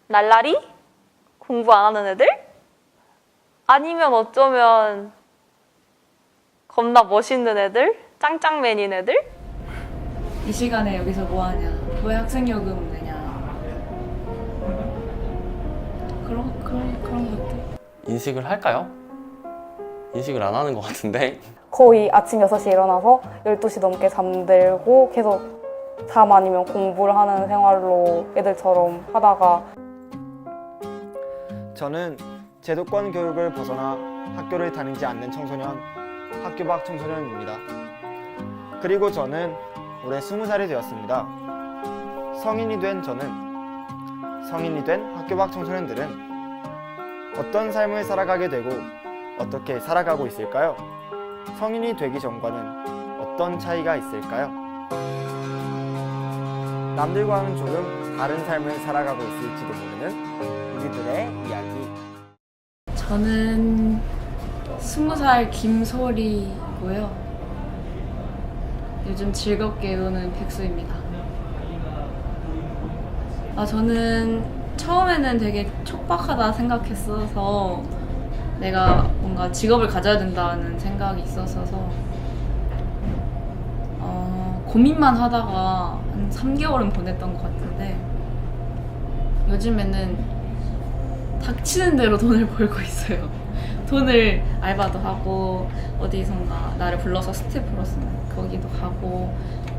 날라리? 공부 안 하는 애들? 아니면 어쩌면 겁나 멋있는 애들? 짱짱맨인 애들? 이 시간에 여기서 뭐하냐? 왜 학생요금 내냐? 그런 것들. 인식을 할까요? 인식을 안 하는 것 같은데. 거의 아침 6시에 일어나서 12시 넘게 잠들고 계속 잠 아니면 공부를 하는 생활로 애들처럼 하다가 저는 제도권 교육을 벗어나 학교를 다니지 않는 청소년, 학교 밖 청소년입니다. 그리고 저는 올해 20살이 되었습니다. 성인이 된 학교 밖 청소년들은 어떤 삶을 살아가게 되고 어떻게 살아가고 있을까요? 성인이 되기 전과는 어떤 차이가 있을까요? 남들과는 조금 다른 삶을 살아가고 있을지도 모르는 우리들의 이야기. 저는 20살 김소리고요. 요즘 즐겁게 노는 백수입니다. 저는 처음에는 되게 촉박하다 생각했어서 내가 뭔가 직업을 가져야 된다는 생각이 있었어서 고민만 하다가 한 3개월은 보냈던 것 같은데 요즘에는 닥치는 대로 돈을 벌고 있어요. 돈을 알바도 하고 어디선가 나를 불러서 스태프로 쓰는 거기도 가고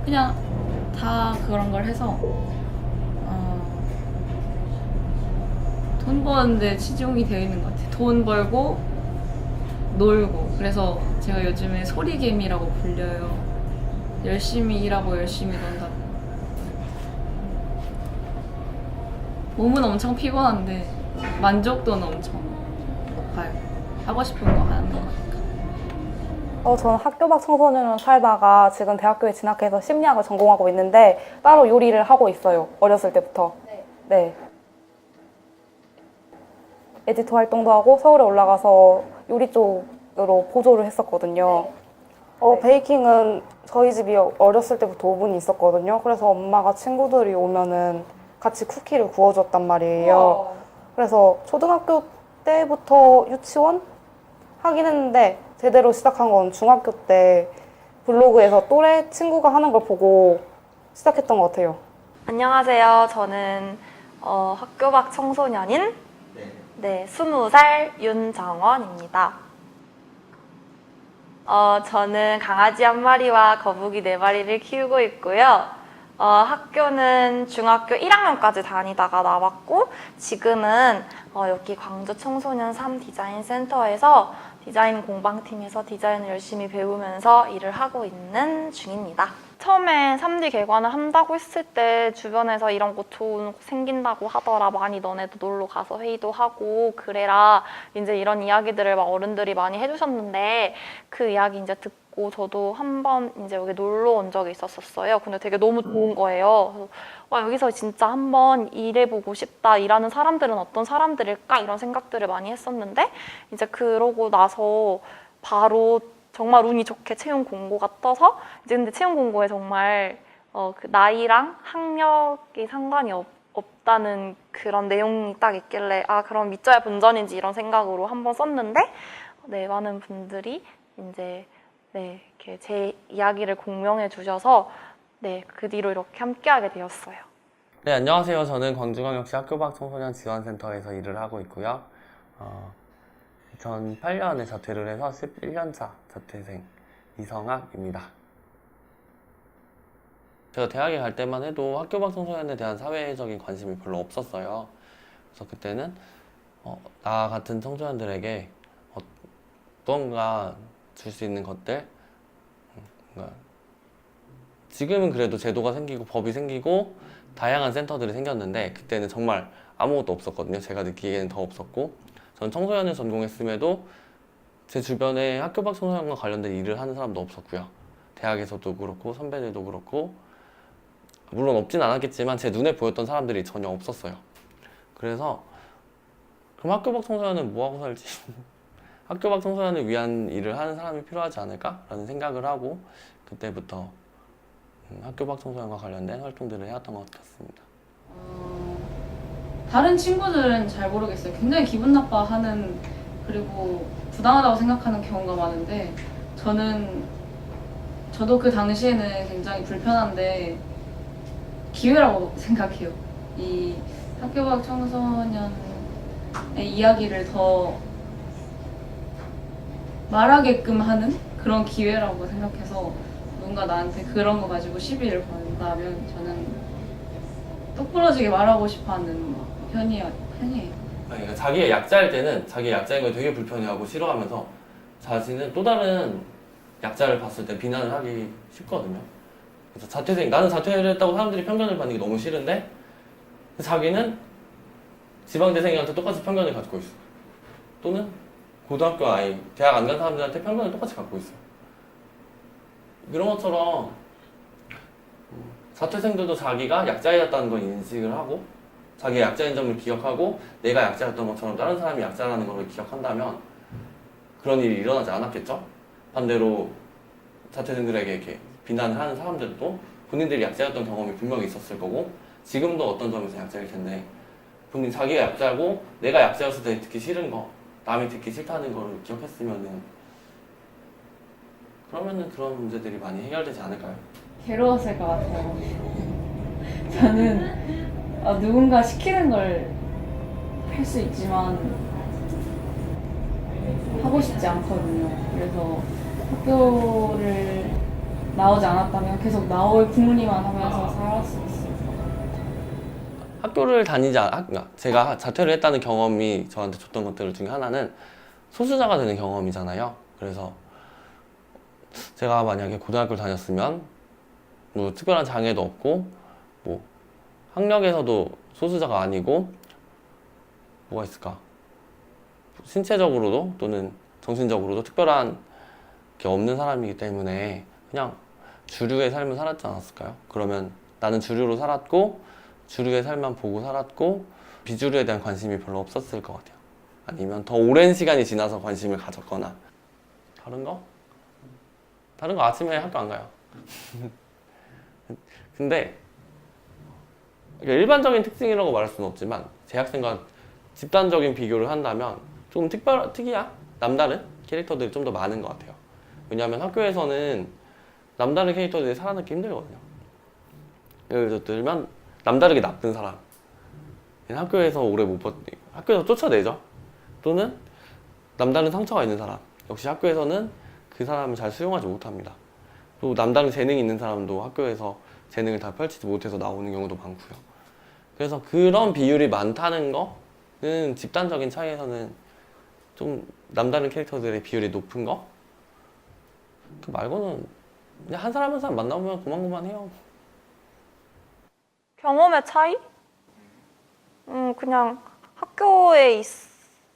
그냥 다 그런 걸 해서 돈 버는데 치중이 되어 있는 것 같아요. 돈 벌고 놀고. 그래서 제가 요즘에 소리개미라고 불려요. 열심히 일하고 열심히 논다. 몸은 엄청 피곤한데 만족도는 엄청 높아요. 하고 싶은 거 하는 거 같아요. 저는 학교 밖 청소년으로 살다가 지금 대학교에 진학해서 심리학을 전공하고 있는데 따로 요리를 하고 있어요. 어렸을 때부터. 네. 에디터 활동도 하고 서울에 올라가서 요리 쪽으로 보조를 했었거든요. 베이킹은 저희 집이 어렸을 때부터 오븐이 있었거든요. 그래서 엄마가 친구들이 오면은 같이 쿠키를 구워줬단 말이에요. 그래서 초등학교 때부터 유치원 하긴 했는데 제대로 시작한 건 중학교 때 블로그에서 또래 친구가 하는 걸 보고 시작했던 것 같아요. 안녕하세요. 저는 학교 밖 청소년인 20살 윤정원입니다. 저는 강아지 1마리와 거북이 4마리를 키우고 있고요. 학교는 중학교 1학년까지 다니다가 나왔고 지금은 여기 광주 청소년 3디자인센터에서 디자인 공방팀에서 디자인을 열심히 배우면서 일을 하고 있는 중입니다. 처음에 3D 개관을 한다고 했을 때 주변에서 이런 곳 좋은 곳 생긴다고 하더라. 많이 너네도 놀러 가서 회의도 하고 그래라. 이제 이런 이야기들을 막 어른들이 많이 해주셨는데 그 이야기 이제 듣고 저도 한번 이제 여기 놀러 온 적이 있었어요. 근데 되게 너무 좋은 거예요. 그래서 여기서 진짜 한번 일해보고 싶다. 일하는 사람들은 어떤 사람들일까? 이런 생각들을 많이 했었는데 이제 그러고 나서 바로 정말 운이 좋게 채용 공고가 떠서 이제 근데 채용 공고에 정말 그 나이랑 학력이 상관이 없다는 그런 내용이 딱 있길래 그럼 믿져야 본전인지 이런 생각으로 한번 썼는데 많은 분들이 이제 이렇게 제 이야기를 공명해 주셔서 그 뒤로 이렇게 함께하게 되었어요. 네, 안녕하세요. 저는 광주광역시 학교 밖 청소년 지원센터에서 일을 하고 있고요. 2008년에 자퇴를 해서 11년차 자퇴생 이성학입니다. 제가 대학에 갈 때만 해도 학교 밖 청소년에 대한 사회적인 관심이 별로 없었어요. 그래서 그때는 나 같은 청소년들에게 어떤가 줄 수 있는 것들, 지금은 그래도 제도가 생기고 법이 생기고 다양한 센터들이 생겼는데 그때는 정말 아무것도 없었거든요. 제가 느끼기에는 더 없었고 전 청소년을 전공했음에도 제 주변에 학교 밖 청소년과 관련된 일을 하는 사람도 없었고요. 대학에서도 그렇고 선배들도 그렇고 물론 없진 않았겠지만 제 눈에 보였던 사람들이 전혀 없었어요. 그래서 그럼 학교 밖 청소년은 뭐하고 살지? 학교 밖 청소년을 위한 일을 하는 사람이 필요하지 않을까? 라는 생각을 하고 그때부터 학교 밖 청소년과 관련된 활동들을 해왔던 것 같습니다. 다른 친구들은 잘 모르겠어요. 굉장히 기분 나빠하는 그리고 부당하다고 생각하는 경우가 많은데 저도 그 당시에는 굉장히 불편한데 기회라고 생각해요. 이 학교 밖 청소년의 이야기를 더 말하게끔 하는 그런 기회라고 생각해서 누군가 나한테 그런 거 가지고 시비를 건다면 저는 똑부러지게 말하고 싶어하는 편이에요. 아니, 그러니까 자기의 약자일 때는 자기의 약자인 걸 되게 불편해하고 싫어하면서 자신은 또 다른 약자를 봤을 때 비난을 하기 쉽거든요. 그래서 나는 자퇴를 했다고 사람들이 편견을 받는 게 너무 싫은데 자기는 지방대생한테 똑같이 편견을 가지고 있어. 또는 고등학교 아이, 대학 안 간 사람들한테 편견을 똑같이 갖고 있어. 이런 것처럼 자퇴생들도 자기가 약자였다는 걸 인식을 하고 자기의 약자인 점을 기억하고 내가 약자였던 것처럼 다른 사람이 약자라는 걸 기억한다면 그런 일이 일어나지 않았겠죠? 반대로 자퇴생들에게 이렇게 비난을 하는 사람들도 본인들이 약자였던 경험이 분명히 있었을 거고 지금도 어떤 점에서 약자일 텐데 본인 자기가 약자고 내가 약자였을 때 듣기 싫은 거 남이 듣기 싫다는 걸 기억했으면은 그러면은 그런 문제들이 많이 해결되지 않을까요? 괴로웠을 것 같아요. 저는 누군가 시키는 걸 할 수 있지만 하고 싶지 않거든요. 그래서 학교를 나오지 않았다면 계속 나올 국문이만 하면서 살았을 것 같아요. 학교를 그러니까 제가 자퇴를 했다는 경험이 저한테 줬던 것들 중에 하나는 소수자가 되는 경험이잖아요. 그래서 제가 만약에 고등학교를 다녔으면 뭐 특별한 장애도 없고 뭐 학력에서도 소수자가 아니고 뭐가 있을까? 신체적으로도 또는 정신적으로도 특별한 게 없는 사람이기 때문에 그냥 주류의 삶을 살았지 않았을까요? 그러면 나는 주류로 살았고 주류의 삶만 보고 살았고 비주류에 대한 관심이 별로 없었을 것 같아요. 아니면 더 오랜 시간이 지나서 관심을 가졌거나 다른 거 아침에 학교 안 가요. 근데 일반적인 특징이라고 말할 수는 없지만 재학생과 집단적인 비교를 한다면 좀 특이한 남다른 캐릭터들이 좀 더 많은 것 같아요. 왜냐하면 학교에서는 남다른 캐릭터들이 살아남기 힘들거든요. 예를 들면 남다르게 나쁜 사람, 학교에서 오래 못 버티고 학교에서 쫓아내죠. 또는 남다른 상처가 있는 사람, 역시 학교에서는 그 사람을 잘 수용하지 못합니다. 또 남다른 재능이 있는 사람도 학교에서 재능을 다 펼치지 못해서 나오는 경우도 많고요. 그래서 그런 비율이 많다는 거는 집단적인 차이에서는 좀 남다른 캐릭터들의 비율이 높은 거? 그 말고는 그냥 한 사람 한 사람 만나보면 고만고만해요. 경험의 차이? 그냥 학교에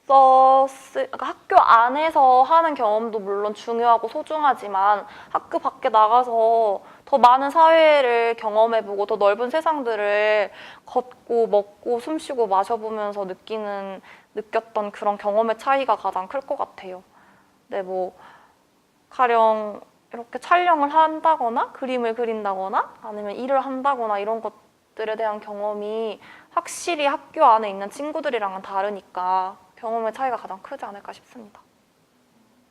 그러니까 학교 안에서 하는 경험도 물론 중요하고 소중하지만 학교 밖에 나가서 더 많은 사회를 경험해보고 더 넓은 세상들을 걷고 먹고 숨쉬고 마셔보면서 느꼈던 그런 경험의 차이가 가장 클 것 같아요. 네, 뭐 가령 이렇게 촬영을 한다거나 그림을 그린다거나 아니면 일을 한다거나 이런 것들에 대한 경험이 확실히 학교 안에 있는 친구들이랑은 다르니까 경험의 차이가 가장 크지 않을까 싶습니다.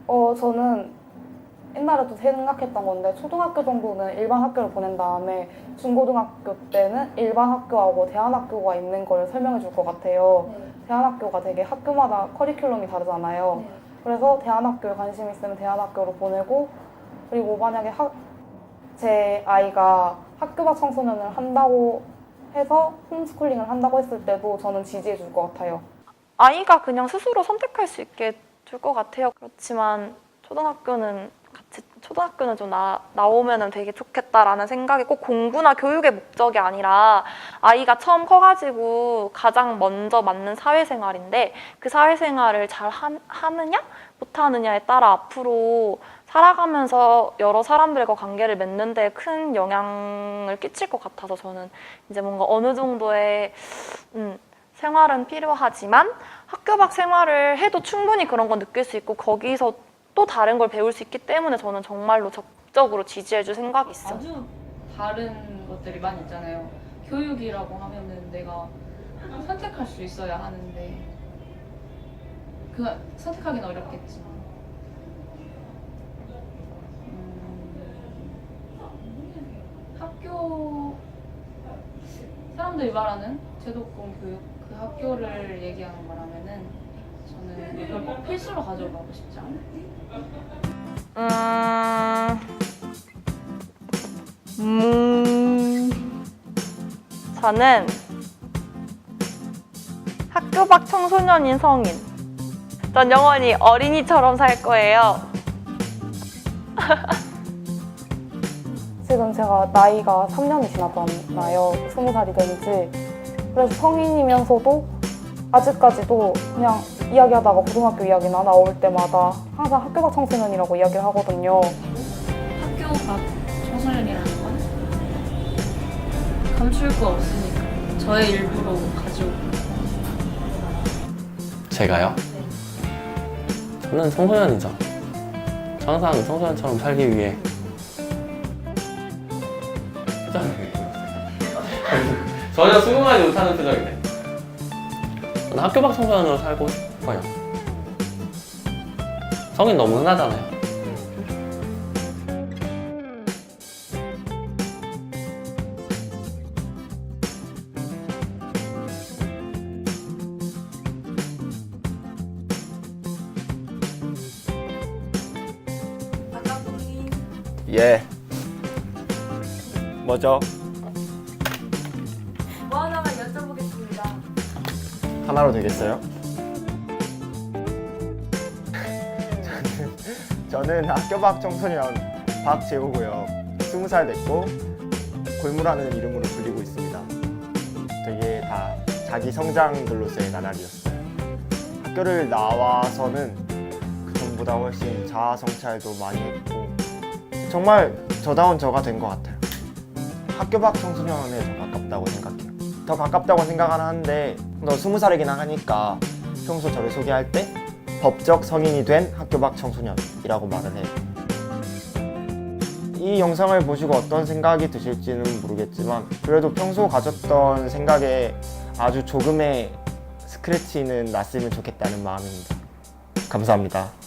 저는 옛날에도 생각했던 건데 초등학교 정도는 일반 학교를 보낸 다음에 중고등학교 때는 일반 학교하고 대안학교가 있는 걸 설명해 줄 것 같아요. 대안학교가 되게 학교마다 커리큘럼이 다르잖아요. 그래서 대안학교에 관심 있으면 대안학교로 보내고 그리고 만약에 제 아이가 학교 밖 청소년을 한다고 해서 홈스쿨링을 한다고 했을 때도 저는 지지해 줄 것 같아요. 아이가 그냥 스스로 선택할 수 있게 줄 것 같아요. 그렇지만 초등학교는 좀 나오면 되게 좋겠다라는 생각이 꼭 공부나 교육의 목적이 아니라 아이가 처음 커가지고 가장 먼저 맞는 사회생활인데 그 사회생활을 잘 하느냐 못하느냐에 따라 앞으로 살아가면서 여러 사람들과 관계를 맺는 데 큰 영향을 끼칠 것 같아서 저는 이제 뭔가 어느 정도의 생활은 필요하지만 학교 밖 생활을 해도 충분히 그런 건 느낄 수 있고 거기서 또 다른 걸 배울 수 있기 때문에 저는 정말로 적극적으로 지지해줄 생각이 있어요. 아주 다른 것들이 많이 있잖아요. 교육이라고 하면은 내가 선택할 수 있어야 하는데 그 선택하기는 어렵겠지만 학교 사람들이 말하는 제도권 교육 그 학교를 얘기하는 거라면은 저는 이걸 꼭 필수로 가져가고 싶지 않아요. 저는 학교 밖 청소년인 성인. 전 영원히 어린이처럼 살 거예요. 지금 제가 나이가 3년이 지났잖아요. 20살이 된 지. 그래서 성인이면서도 아직까지도 그냥 이야기하다가 고등학교 이야기나 나올 때마다 항상 학교 밖 청소년이라고 이야기를 하거든요. 학교 밖 청소년이라는 건 감출 거 없으니까 저의 일부로 가지고 제가요? 저는 청소년이죠. 저 항상 청소년처럼 살기 위해 표정이 전혀 수긍하지 못하는 표정이네. 저는 학교 밖 청소년으로 살고 싶어요. 성인 너무 흔하잖아요. 예. 뭐죠? 뭐 하나만 여쭤보겠습니다. 하나로 되겠어요? 저는 학교 밖 청소년 박재호고요. 20살 됐고 골무라는 이름으로 불리고 있습니다. 되게 다 자기 성장들로서의 나날이었어요. 학교를 나와서는 그 전보다 훨씬 자아 성찰도 많이 했고 정말 저다운 저가 된 것 같아요. 학교 밖 청소년에 더 가깝다고 생각해요. 더 가깝다고 생각은 하는데 너 20살이긴 하니까 평소 저를 소개할 때 법적 성인이 된 학교 밖 청소년이라고 말을 해요. 이 영상을 보시고 어떤 생각이 드실지는 모르겠지만 그래도 평소 가졌던 생각에 아주 조금의 스크래치는 났으면 좋겠다는 마음입니다. 감사합니다.